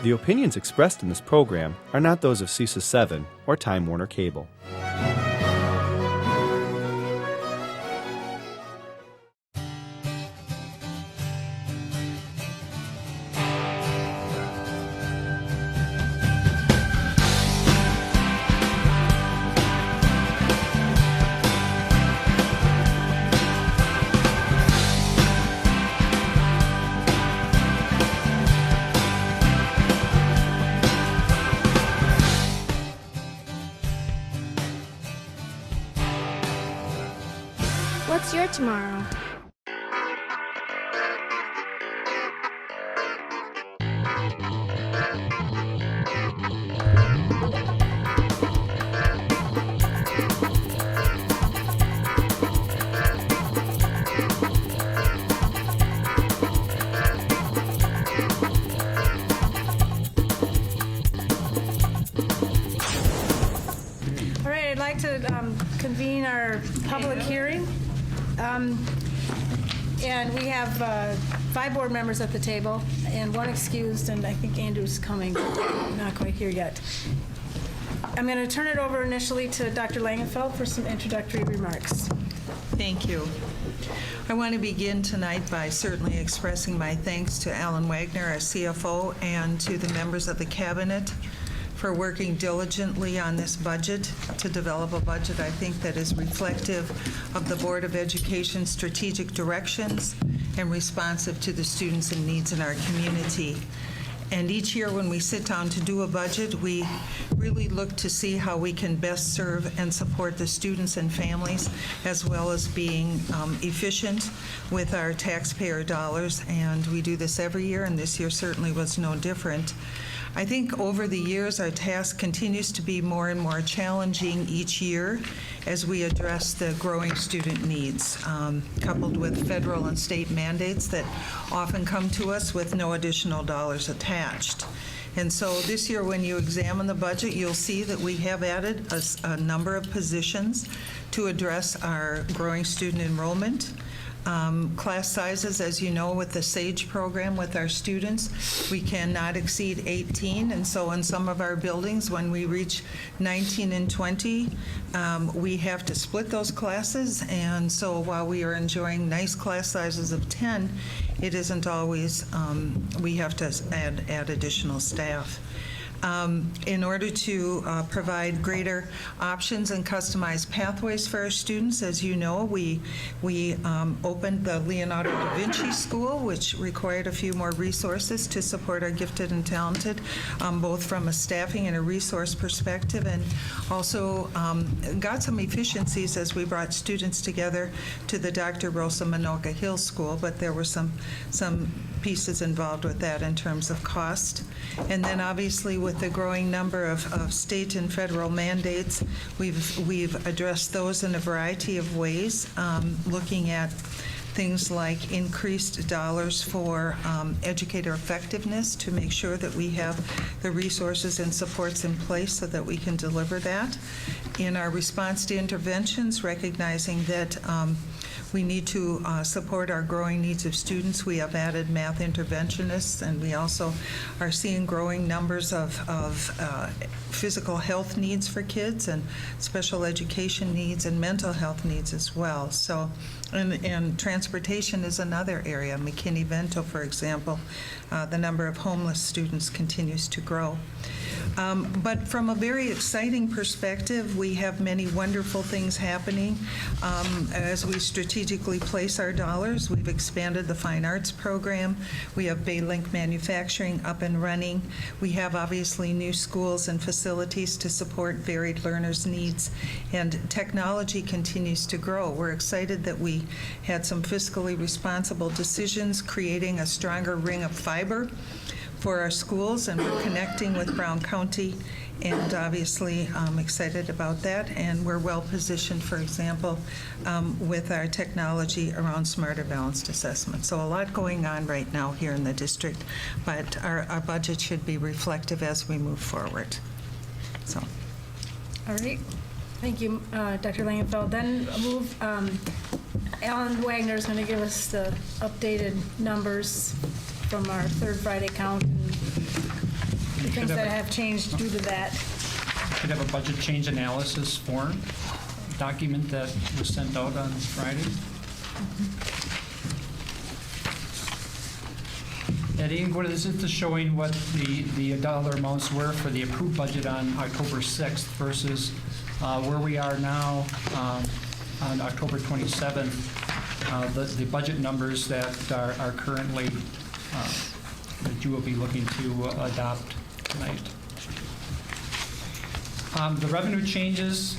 The opinions expressed in this program are not those of CISA 7 or Time Warner Cable. What's your tomorrow? All right, I'd like to convene our public hearing. And we have 5 board members at the table and 1 excused, and I think Andrew's coming, but not quite here yet. I'm going to turn it over initially to Dr. Langenfeld for some introductory remarks. Thank you. I want to begin tonight by certainly expressing my thanks to Alan Wagner, our CFO, and to the members of the Cabinet for working diligently on this budget to develop a budget I think that is reflective of the Board of Education's strategic directions and responsive to the students and needs in our community. And each year when we sit down to do a budget, we really look to see how we can best serve and support the students and families, as well as being efficient with our taxpayer dollars. And we do this every year, and this year certainly was no different. I think over the years, our task continues to be more and more challenging each year as we address the growing student needs, coupled with federal and state mandates that often come to us with no additional dollars attached. And so this year, when you examine the budget, you'll see that we have added a number of positions to address our growing student enrollment. Class sizes, as you know, with the SAGE program with our students, we cannot exceed 18, and so in some of our buildings, when we reach 19 and 20, we have to split those classes, and so while we are enjoying nice class sizes of 10, it isn't always, we have to add additional staff. In order to provide greater options and customized pathways for our students, as you know, we opened the Leonardo da Vinci School, which required a few more resources to support our gifted and talented, both from a staffing and a resource perspective, and also got some efficiencies as we brought students together to the Dr. Rosa Manoka Hill School, but there were some pieces involved with that in terms of cost. And then obviously with the growing number of state and federal mandates, we've addressed those in a variety of ways, looking at things like increased dollars for educator effectiveness to make sure that we have the resources and supports in place so that we can deliver that. In our response to interventions, recognizing that we need to support our growing needs of students. We have added math interventionists, and we also are seeing growing numbers of physical health needs for kids and special education needs and mental health needs as well. So, and transportation is another area. McKinney-Vento, for example, the number of homeless students continues to grow. But from a very exciting perspective, we have many wonderful things happening as we strategically place our dollars. We've expanded the Fine Arts program. We have Baylink Manufacturing up and running. We have obviously new schools and facilities to support varied learners' needs. And technology continues to grow. We're excited that we had some fiscally responsible decisions creating a stronger ring of fiber for our schools, and we're connecting with Brown County, and obviously I'm excited about that, and we're well positioned, for example, with our technology around smarter balanced assessment. So a lot going on right now here in the district, but our budget should be reflective as we move forward. So. All right. Thank you, Dr. Langenfeld. Then Alan Wagner is going to give us the updated numbers from our third Friday count and the things that have changed due to that. Should have a budget change analysis form document that was sent out on Friday. Eddie, what is it just showing what the dollar amounts were for the approved budget on October 6th versus where we are now on October 27th, the budget numbers that are currently, that you will be looking to adopt tonight. The revenue changes,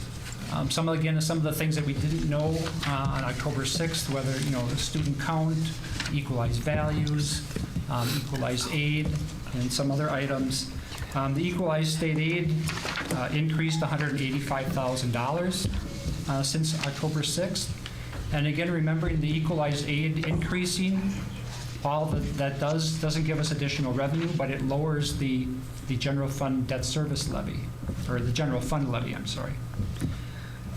some of the things that we didn't know on October 6th, whether, the student count, equalized values, equalized aid, and some other items. The equalized state aid increased $185,000 since October 6th. And again, remembering the equalized aid increasing, all that doesn't give us additional revenue, but it lowers the general fund debt service levy, or the general fund levy, I'm sorry.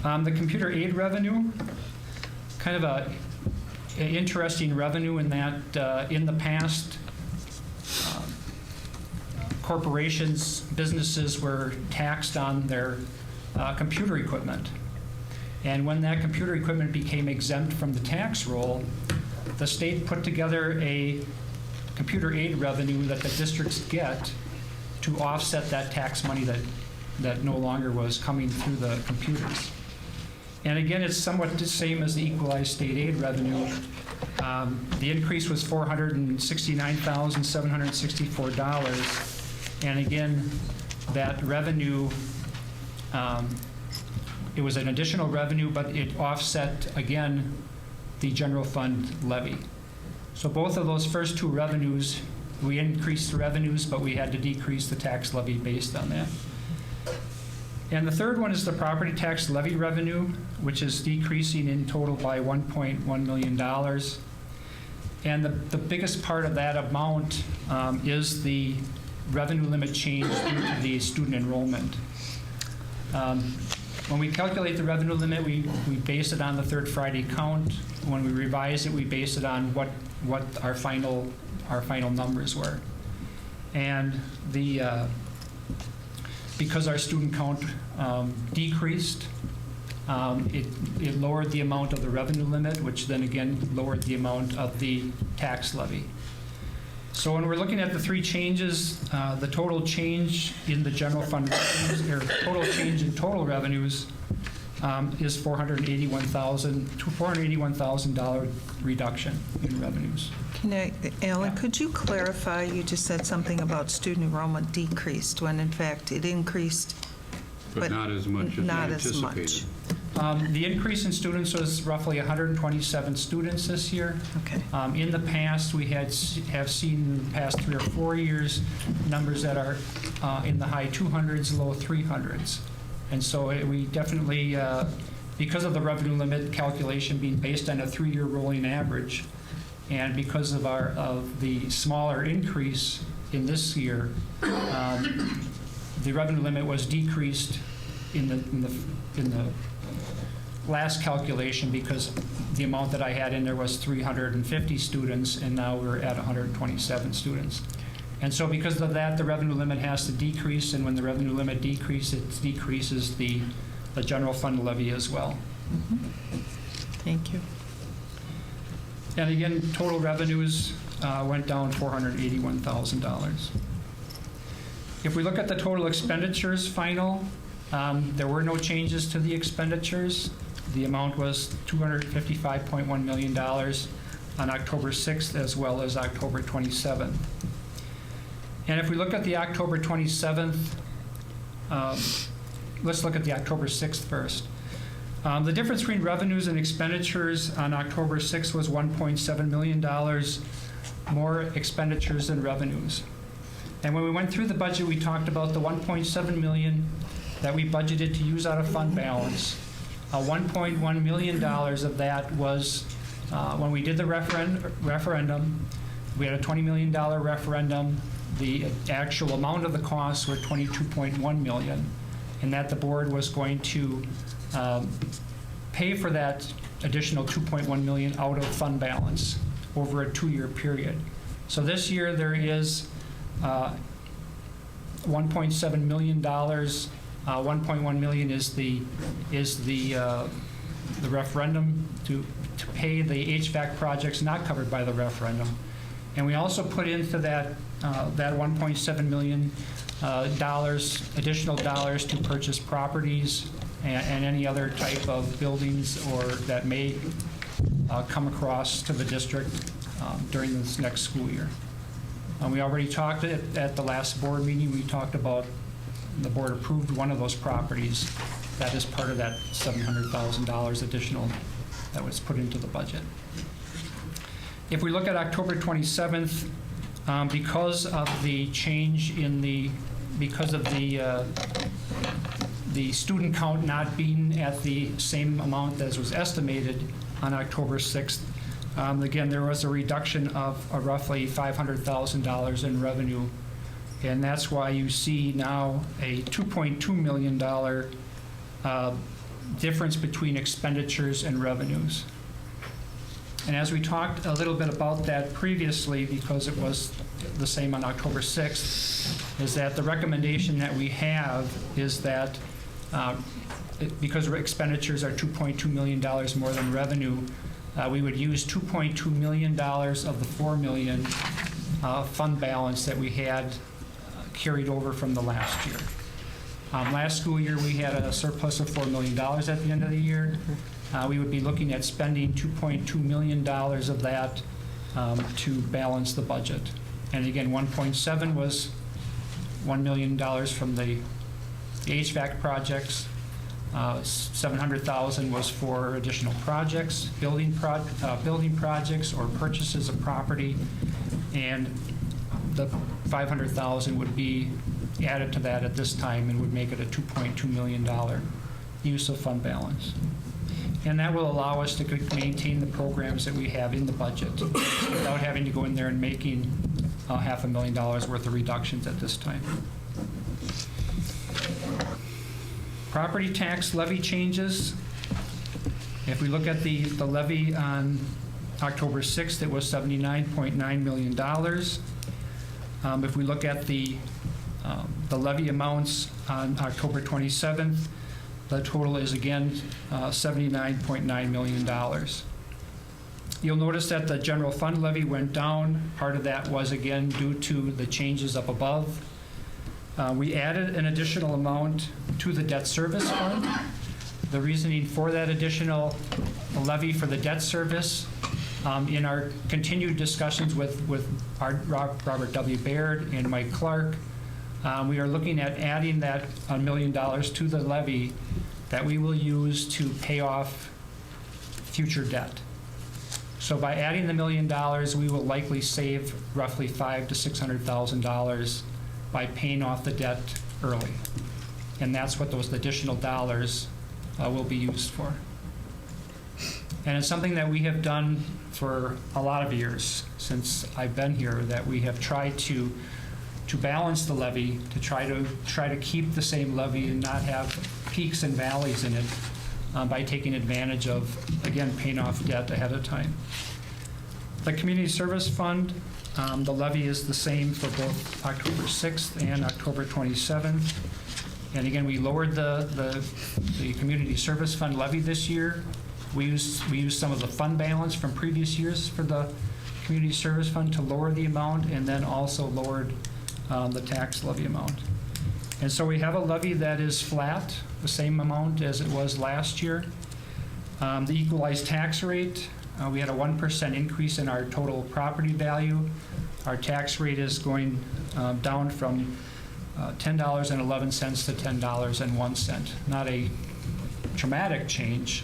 The computer aid revenue, kind of an interesting revenue in that in the past, corporations, businesses were taxed on their computer equipment. And when that computer equipment became exempt from the tax roll, the state put together a computer aid revenue that the districts get to offset that tax money that no longer was coming through the computers. And again, it's somewhat the same as the equalized state aid revenue. The increase was $469,764. And again, that revenue, it was an additional revenue, but it offset, again, the general fund levy. So both of those first two revenues, we increased the revenues, but we had to decrease the tax levy based on that. And the third one is the property tax levy revenue, which is decreasing in total by $1.1 million. And the biggest part of that amount is the revenue limit change due to the student enrollment. When we calculate the revenue limit, we base it on the third Friday count. When we revise it, we base it on what our final numbers were. And because our student count decreased, it lowered the amount of the revenue limit, which then again lowered the amount of the tax levy. So when we're looking at the three changes, the total change in the general fund revenues, or total change in total revenues, is $481,000 reduction in revenues. Alan, Yeah. could you clarify, you just said something about student enrollment decreased, when in fact it increased, But not as much as not as anticipated. much. The increase in students was roughly 127 students this year. Okay. In the past, we have seen in the past 3 or 4 years, numbers that are in the high 200s, low 300s. And so we definitely, because of the revenue limit calculation being based on a 3-year rolling average, and because of the smaller increase in this year, the revenue limit was decreased in the last calculation, because the amount that I had in there was 350 students, and now we're at 127 students. And so because of that, the revenue limit has to decrease, and when the revenue limit decreases, it decreases the general fund levy as well. Thank you. And again, total revenues went down $481,000. If we look at the total expenditures final, there were no changes to the expenditures. The amount was $255.1 million on October 6th as well as October 27th. And if we look at the October 27th, let's look at the October 6th first. The difference between revenues and expenditures on October 6th was $1.7 million more expenditures than revenues. And when we went through the budget, we talked about the $1.7 million that we budgeted to use out of fund balance. $1.1 million of that was when we did the referendum. We had a $20 million referendum. The actual amount of the costs were $22.1 million, and that the board was going to pay for that additional $2.1 million out of fund balance over a 2-year period. So this year there is $1.7 million. 1.1 million is the referendum to pay the HVAC projects not covered by the referendum. And we also put into that $1.7 million additional dollars to purchase properties and any other type of buildings or that may come across to the district during this next school year. We already talked at the last board meeting. We talked about the board approved one of those properties. That is part of that $700,000 additional that was put into the budget. If we look at October 27th, because of the change in because of the student count not being at the same amount as was estimated on October 6th, again, there was a reduction of roughly $500,000 in revenue. And that's why you see now a $2.2 million difference between expenditures and revenues. And as we talked a little bit about that previously, because it was the same on October 6th, is that the recommendation that we have is that because expenditures are $2.2 million more than revenue, we would use $2.2 million of the $4 million fund balance that we had carried over from the last year. Last school year, we had a surplus of $4 million at the end of the year. We would be looking at spending $2.2 million of that to balance the budget. And again, 1.7 was $1 million from the HVAC projects. 700,000 was for additional projects, building projects or purchases of property, and the 500,000 would be added to that at this time and would make it a $2.2 million use of fund balance. And that will allow us to maintain the programs that we have in the budget without having to go in there and making $500,000 worth of reductions at this time. Property tax levy changes. If we look at the levy on October 6th, it was $79.9 million. If we look at the levy amounts on October 27th, the total is again $79.9 million. You'll notice that the general fund levy went down. Part of that was again due to the changes up above. We added an additional amount to the debt service fund. The reasoning for that additional levy for the debt service, in our continued discussions with Robert W. Baird and Mike Clark, we are looking at adding that $1 million to the levy that we will use to pay off future debt. So by adding the $1 million, we will likely save roughly $500,000 to $600,000 by paying off the debt early. And that's what those additional dollars will be used for. And it's something that we have done for a lot of years since I've been here, that we have tried to balance the levy, to try to keep the same levy and not have peaks and valleys in it by taking advantage of, again, paying off debt ahead of time. The Community Service Fund, the levy is the same for both October 6th and October 27th. And again, we lowered the Community Service Fund levy this year. We used some of the fund balance from previous years for the Community Service Fund to lower the amount, and then also lowered the tax levy amount. And so we have a levy that is flat, the same amount as it was last year. The equalized tax rate, we had a 1% increase in our total property value. Our tax rate is going down from $10.11 to $10.01. Not a dramatic change,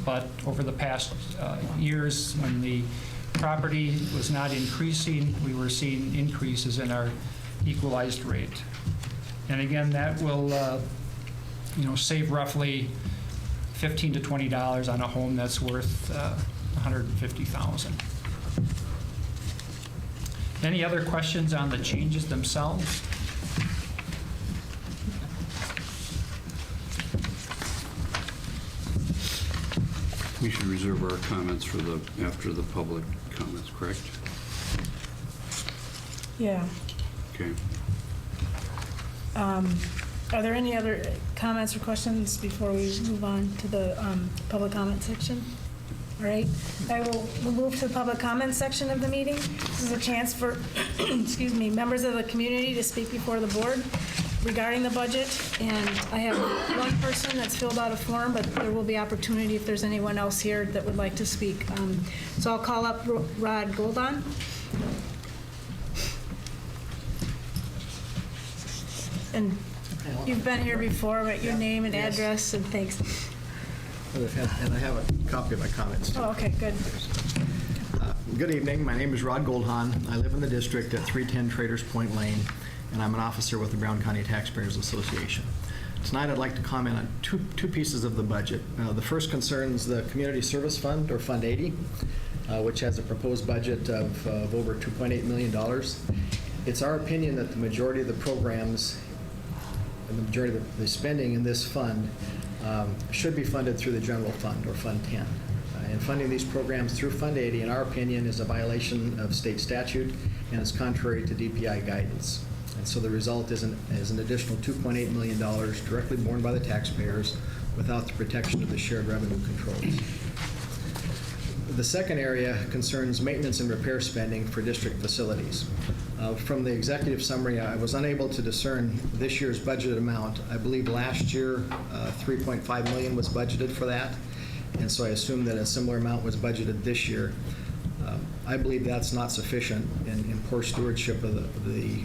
but over the past years, when the property was not increasing, we were seeing increases in our equalized rate. And again, that will save roughly $15 to $20 on a home that's worth $150,000. Any other questions on the changes themselves? We should reserve our comments for after the public comments, correct? Yeah. Okay. Are there any other comments or questions before we move on to the public comment section? All right, we'll move to the public comment section of the meeting. This is a chance for, excuse me, members of the community to speak before the board regarding the budget. And I have one person that's filled out a form, but there will be opportunity if there's anyone else here that would like to speak. So I'll call up Rod Goldon. And you've been here before, but your name and address and thanks. And I have a copy of my comments, too. Oh, okay, good. Good evening. My name is Rod Goldhahn. I live in the district at 310 Traders Point Lane, and I'm an officer with the Brown County Taxpayers Association. Tonight, I'd like to comment on two pieces of the budget. The first concerns the Community Service Fund, or Fund 80, which has a proposed budget of over $2.8 million. It's our opinion that the majority of the programs and the majority of the spending in this fund should be funded through the general fund, or Fund 10. And funding these programs through Fund 80, in our opinion, is a violation of state statute and is contrary to DPI guidance. And so the result is an additional $2.8 million directly borne by the taxpayers without the protection of the shared revenue controls. The second area concerns maintenance and repair spending for district facilities. From the executive summary, I was unable to discern this year's budgeted amount. I believe last year $3.5 million was budgeted for that, and so I assume that a similar amount was budgeted this year. I believe that's not sufficient in poor stewardship of the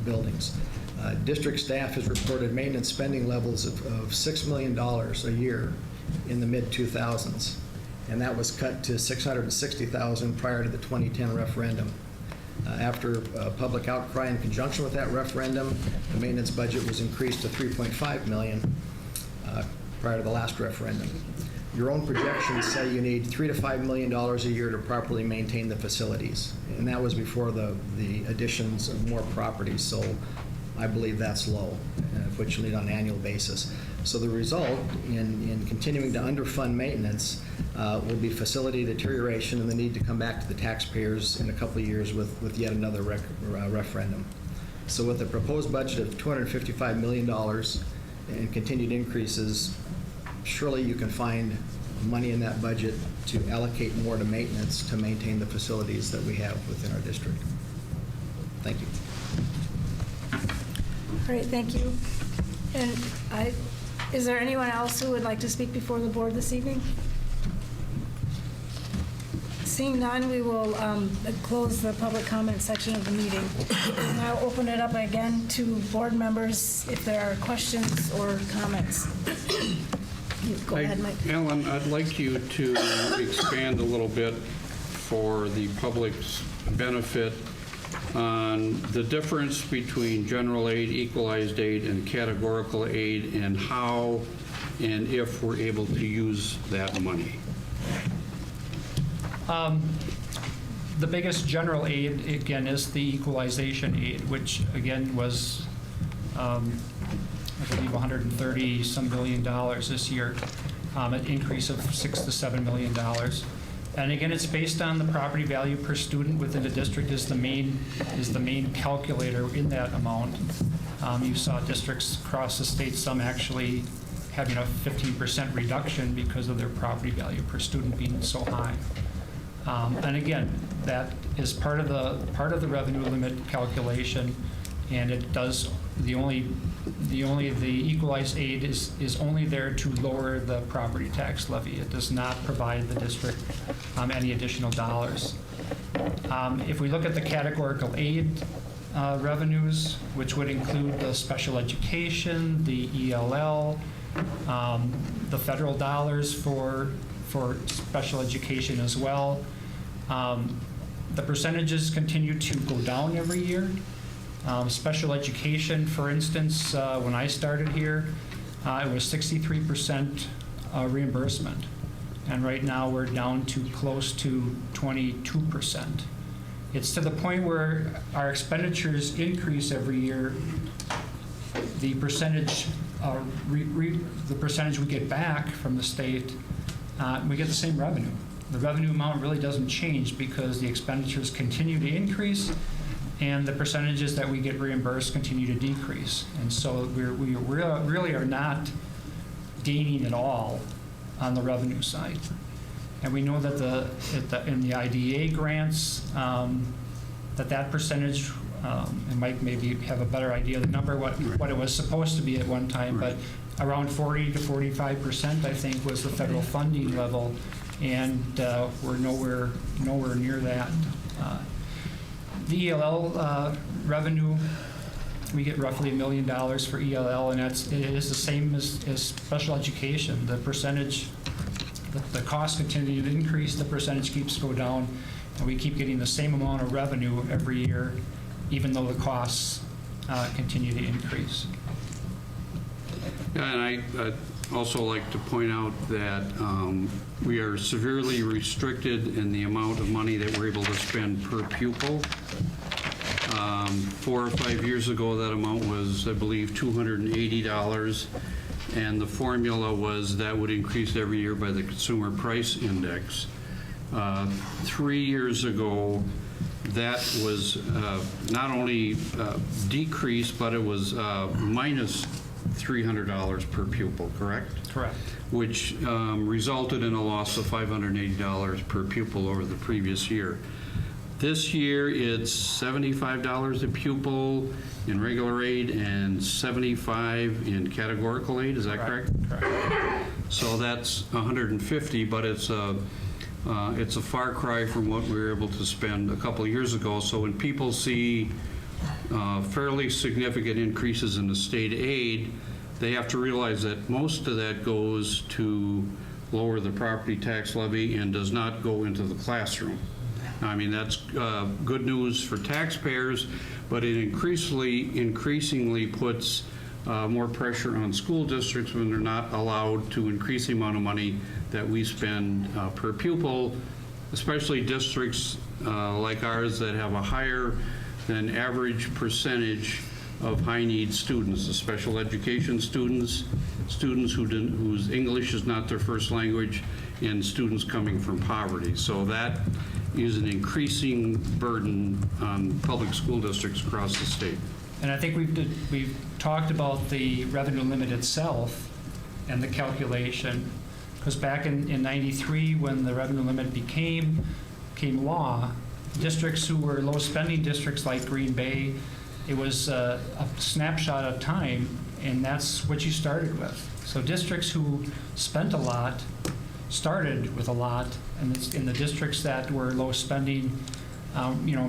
buildings. District staff has reported maintenance spending levels of $6 million a year in the mid-2000s, and that was cut to $660,000 prior to the 2010 referendum. After public outcry in conjunction with that referendum, the maintenance budget was increased to $3.5 million prior to the last referendum. Your own projections say you need $3 to $5 million a year to properly maintain the facilities, and that was before the additions of more properties, so I believe that's low, which you need on an annual basis. So the result in continuing to underfund maintenance will be facility deterioration and the need to come back to the taxpayers in a couple of years with yet another referendum. So with a proposed budget of $255 million and continued increases, surely you can find money in that budget to allocate more to maintenance to maintain the facilities that we have within our district. Thank you. All right, thank you. And is there anyone else who would like to speak before the board this evening? Seeing none, we will close the public comment section of the meeting. And I'll open it up again to board members if there are questions or comments. Go ahead, Mike. Alan, I'd like you to expand a little bit for the public's benefit on the difference between general aid, equalized aid, and categorical aid, and how and if we're able to use that money. The biggest general aid, again, is the equalization aid, which, again, was, I believe, $130-some billion this year, an increase of $6 to $7 million. And again, it's based on the property value per student within the district is the main calculator in that amount. You saw districts across the state, some actually having a 15% reduction because of their property value per student being so high. And again, that is part of the revenue limit calculation, and it does the equalized aid is only there to lower the property tax levy. It does not provide the district any additional dollars. If we look at the categorical aid revenues, which would include the special education, the ELL, the federal dollars for special education as well, the percentages continue to go down every year. Special education, for instance, when I started here, it was 63% reimbursement. And right now we're down to close to 22%. It's to the point where our expenditures increase every year. The percentage we get back from the state, we get the same revenue. The revenue amount really doesn't change because the expenditures continue to increase, and the percentages that we get reimbursed continue to decrease. And so we really are not gaining at all on the revenue side. And we know that in the IDA grants, that percentage, and Mike maybe have a better idea of the number, what it was supposed to be at one time, but around 40 to 45%, I think, was the federal funding level, and we're nowhere near that. The ELL revenue, we get roughly $1 million for ELL, and it is the same as special education. The percentage, the costs continue to increase, the percentage keeps go down, and we keep getting the same amount of revenue every year, even though the costs continue to increase. Yeah, and I'd also like to point out that we are severely restricted in the amount of money that we're able to spend per pupil. 4 or 5 years ago, that amount was, I believe, $280, and the formula was that would increase every year by the Consumer Price Index. 3 years ago, that was not only decreased, but it was minus $300 per pupil, correct? Correct. Which resulted in a loss of $580 per pupil over the previous year. This year, it's $75 a pupil in regular aid and $75 in categorical aid. Is that correct? Correct. So that's $150, but it's a far cry from what we were able to spend a couple of years ago. So when people see fairly significant increases in the state aid, they have to realize that most of that goes to lower the property tax levy and does not go into the classroom. I mean, that's good news for taxpayers, but it increasingly puts more pressure on school districts when they're not allowed to increase the amount of money that we spend per pupil, especially districts like ours that have a higher than average percentage of high-need students, the special education students whose English is not their first language, and students coming from poverty. So that is an increasing burden on public school districts across the state. And I think we've talked about the revenue limit itself and the calculation, because back in 93, when the revenue limit became law, districts who were low spending districts like Green Bay, it was a snapshot of time, and that's what you started with. So districts who spent a lot started with a lot, and it's in the districts that were low spending,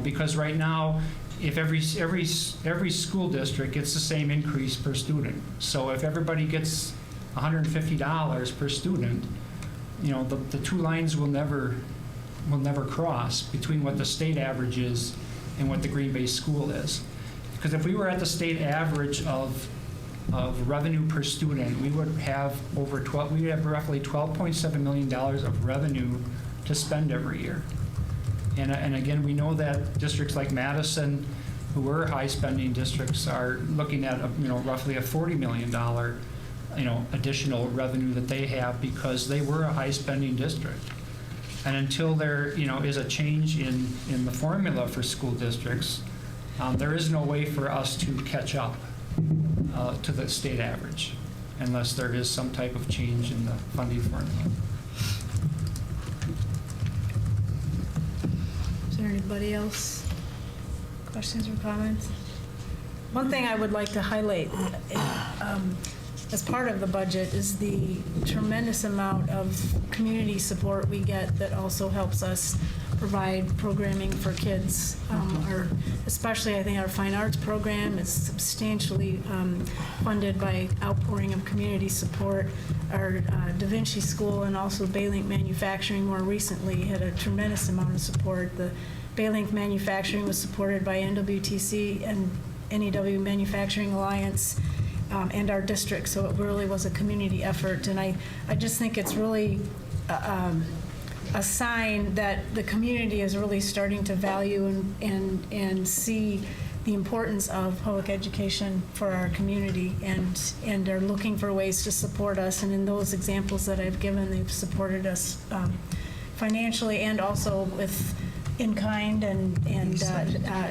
because right now, if every school district gets the same increase per student, so if everybody gets $150 per student, the two lines will never cross between what the state average is and what the Green Bay school is. Because if we were at the state average of revenue per student, we would have roughly $12.7 million of revenue to spend every year. And again, we know that districts like Madison, who were high spending districts, are looking at roughly a $40 million additional revenue that they have because they were a high spending district. And until there is a change in the formula for school districts, there is no way for us to catch up to the state average unless there is some type of change in the funding formula. Is there anybody else? Questions or comments? One thing I would like to highlight as part of the budget is the tremendous amount of community support we get that also helps us provide programming for kids. Especially, I think our fine arts program is substantially funded by outpouring of community support. Our Da Vinci School and also Baylink Manufacturing more recently had a tremendous amount of support. The Baylink Manufacturing was supported by NWTC and NEW Manufacturing Alliance and our district, so it really was a community effort. And I just think it's really a sign that the community is really starting to value and see the importance of public education for our community and are looking for ways to support us. And in those examples that I've given, they've supported us financially and also with in kind and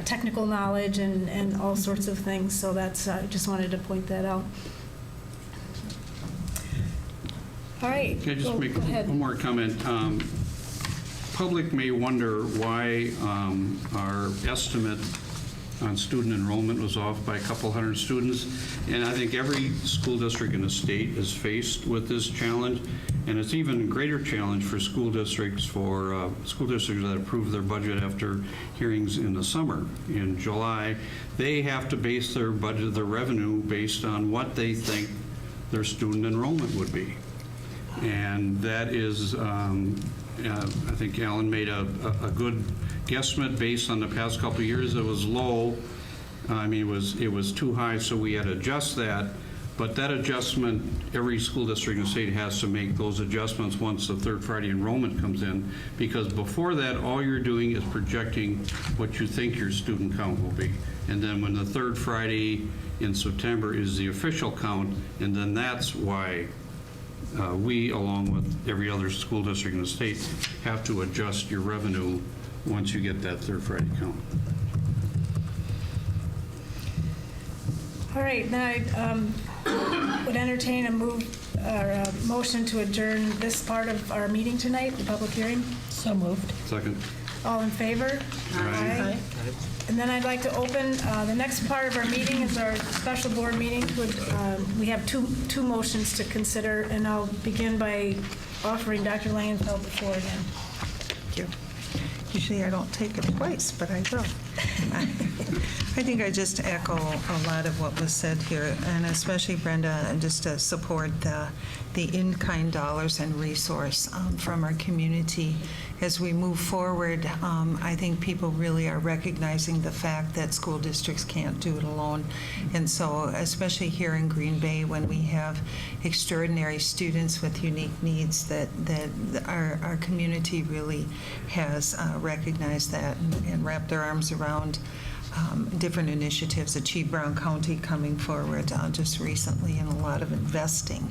technical knowledge and all sorts of things. So that's, I just wanted to point that out. All right. Can I just make go ahead. one more comment? Public may wonder why our estimate on student enrollment was off by a couple hundred students. And I think every school district in the state is faced with this challenge. And it's even a greater challenge for school districts that approve their budget after hearings in the summer. In July, they have to base their budget, their revenue, based on what they think their student enrollment would be. And that is, I think Alan made a good guesstimate based on the past couple of years. It was low. I mean, it was too high, so we had to adjust that. But that adjustment, every school district in the state has to make those adjustments once the third Friday enrollment comes in, because before that, all you're doing is projecting what you think your student count will be. And then when the third Friday in September is the official count, and then that's why we, along with every other school district in the state, have to adjust your revenue once you get that third Friday count. All right, now I would entertain a motion to adjourn this part of our meeting tonight, the public hearing. So moved. Second. All in favor? Aye. And then I'd like to open, the next part of our meeting is our special board meeting. We have two motions to consider, and I'll begin by offering Dr. Langenfeld the floor again. Thank you. Usually I don't take it twice, but I will. I think I just echo a lot of what was said here, and especially Brenda, and just to support the in-kind dollars and resource from our community. As we move forward, I think people really are recognizing the fact that school districts can't do it alone. And so, especially here in Green Bay, when we have extraordinary students with unique needs, that our community really has recognized that and wrapped their arms around different initiatives. Achieve Brown County coming forward just recently, and a lot of investing.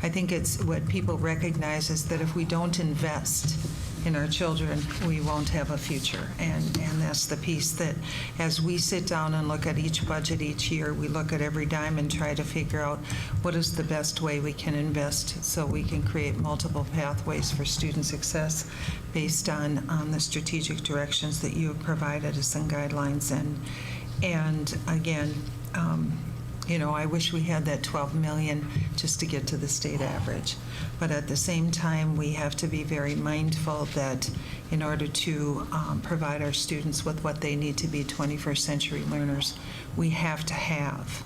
I think it's what people recognize is that if we don't invest in our children, we won't have a future. And that's the piece that as we sit down and look at each budget each year, we look at every dime and try to figure out what is the best way we can invest so we can create multiple pathways for student success based on the strategic directions that you have provided us and guidelines. And again, you know, I wish we had that 12 million just to get to the state average. But at the same time, we have to be very mindful that in order to provide our students with what they need to be 21st century learners, we have to have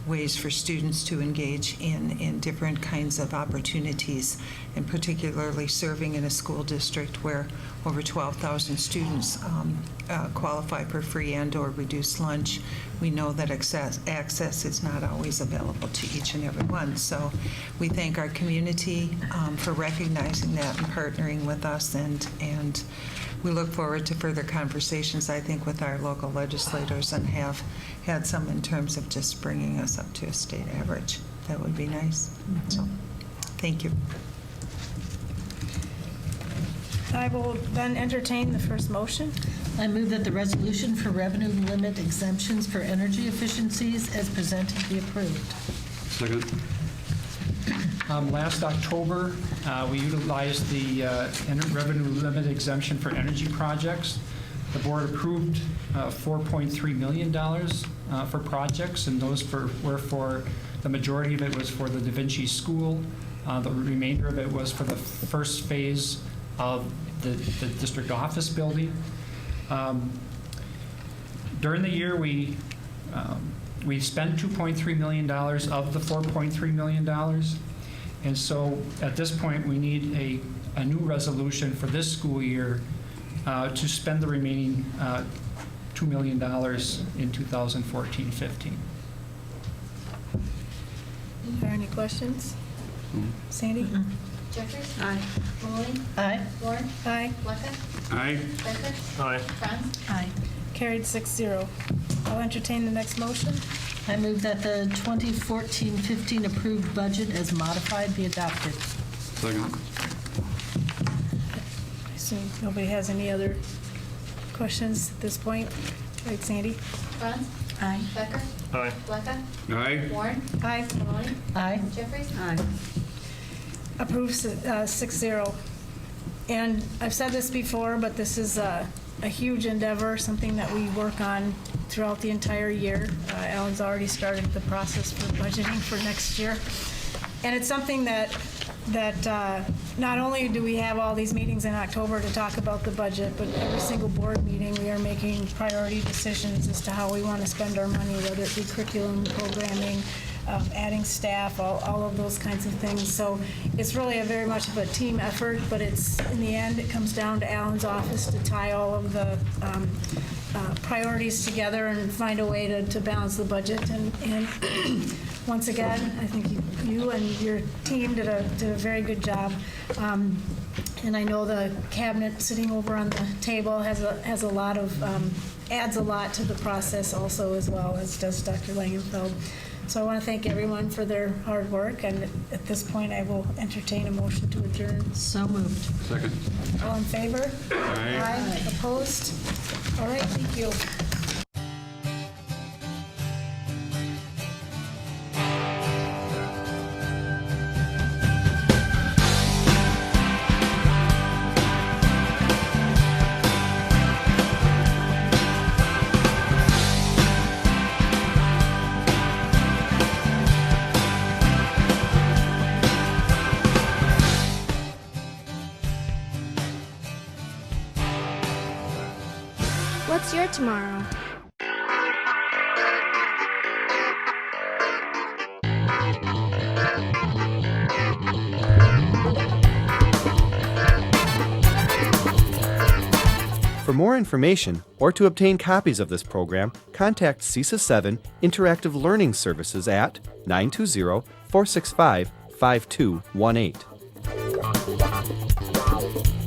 ways for students to engage in different kinds of opportunities, and particularly serving in a school district where over 12,000 students qualify for free and/or reduced lunch. We know that access is not always available to each and every one. So we thank our community for recognizing that and partnering with us, and we look forward to further conversations, I think, with our local legislators, and have had some in terms of just bringing us up to a state average. That would be nice. So, thank you. I will then entertain the first motion. I move that the resolution for revenue limit exemptions for energy efficiencies as presented be approved. Second. Last October, we utilized the revenue limit exemption for energy projects. The board approved $4.3 million for projects, and those were for, the majority of it was for the Da Vinci School. The remainder of it was for the first phase of the district office building. During the year, we spent $2.3 million of the $4.3 million. And so at this point, we need a new resolution for this school year to spend the remaining $2 million in 2014-15. Are there any questions? Sandy? Jeffers? Aye. Maloney? Aye. Warren? Aye. Blackout? Aye. Becker? Aye. Franz? Aye. Carried 6-0. I'll entertain the next motion. I move that the 2014-15 approved budget as modified be adopted. Second. I assume nobody has any other questions at this point? Right, Sandy? Franz, Aye. Becker. Aye. Blackout. Aye. Warren. Aye. Maloney. Aye. Jeffries. Approved 6-0. And I've said this before, but this is a huge endeavor, something that we work on throughout the entire year. Alan's already started the process for budgeting for next year. And it's something that not only do we have all these meetings in October to talk about the budget, but every single board meeting, we are making priority decisions as to how we want to spend our money, whether it be curriculum, programming, adding staff, all of those kinds of things. So it's really a very much of a team effort, but it's, in the end, it comes down to Alan's office to tie all of the priorities together and find a way to balance the budget. And once again, I think you and your team did a very good job. And I know the cabinet sitting over on the table has a lot of, adds a lot to the process also, as well as does Dr. Langenfeld. So I want to thank everyone for their hard work, and at this point, I will entertain a motion to adjourn. So moved. Second. All in favor? Aye. Opposed? All right, thank you. What's your tomorrow? For more information or to obtain copies of this program, contact CISA 7 Interactive Learning Services at 920-465-5218.